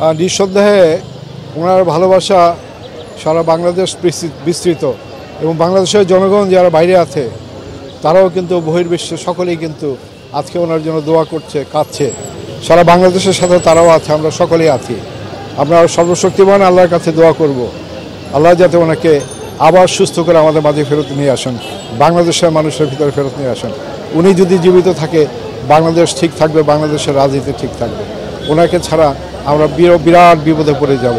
নিঃসন্দেহে ওনার ভালোবাসা সারা বাংলাদেশ বিস্তৃত এবং বাংলাদেশের জনগণ যারা বাইরে আছে তারাও কিন্তু বহির্বিশ্বে সকলেই কিন্তু আজকে ওনার জন্য দোয়া করছে, কাঁদছে। সারা বাংলাদেশের সাথে তারাও আছে, আমরা সকলেই আছি। আমরা সর্বশক্তিমান আল্লাহর কাছে দোয়া করব, আল্লাহ যাতে ওনাকে আবার সুস্থ করে আমাদের মাঝে ফেরত নিয়ে আসেন, বাংলাদেশের মানুষের ভিতরে ফেরত নিয়ে আসেন। উনি যদি জীবিত থাকে বাংলাদেশ ঠিক থাকবে, বাংলাদেশের রাজনীতি ঠিক থাকবে। ওনাকে ছাড়া আমরা বিরাট বিপদে পড়ে যাব,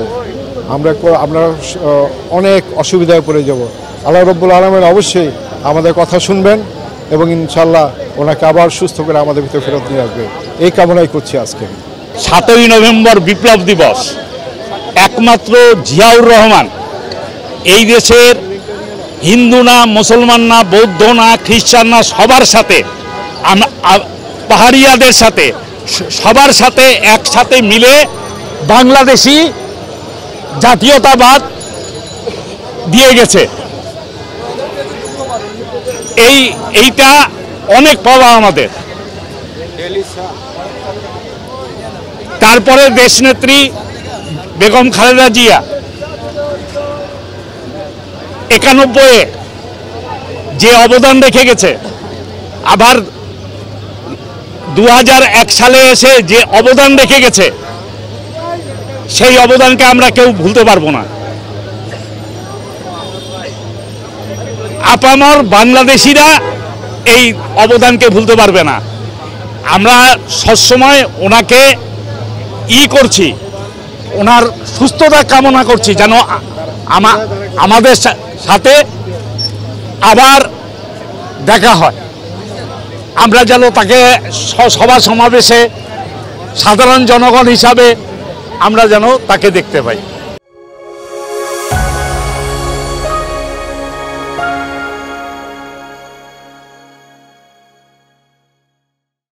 আমরা অনেক অসুবিধায় পড়ে যাব। আল্লাহ রব্বুল আলামিন অবশ্যই আমাদের কথা শুনবেন এবং ইনশাল্লাহ ওনাকে আবার সুস্থ করে আমাদের ভিতরে ফেরত নিয়ে আসবে, এই কামনাই করছি। আজকে 7ই নভেম্বর বিপ্লব দিবস, একমাত্র জিয়াউর রহমান এই দেশের হিন্দু না, মুসলমান না, বৌদ্ধ না, খ্রিস্টান না, সবার সাথে, পাহাড়িয়াদের সাথে, সবার সাথে একসাথে মিলে বাংলাদেশি জাতীয়তাবাদ দিয়ে গেছে। এইটা অনেক পাওয়া আমাদের। তারপরে দেশনেত্রী বেগম খালেদা জিয়া 91-এ যে অবদান রেখে গেছে, আবার 2001 সালে এসে যে অবদান রেখে গেছে, সেই অবদানকে আমরা কেউ ভুলতে পারবো না। আপামর বাংলাদেশিরা এই অবদানকে ভুলতে পারবে না। আমরা সবসময় ওনাকে করছি, ওনার সুস্থতা কামনা করছি, যেন আমাদের সাথে আবার দেখা হয়। আমরা যেন তাকে সভা সমাবেশে সাধারণ জনগণ হিসাবে আমরা যেন তাকে দেখতে পাই।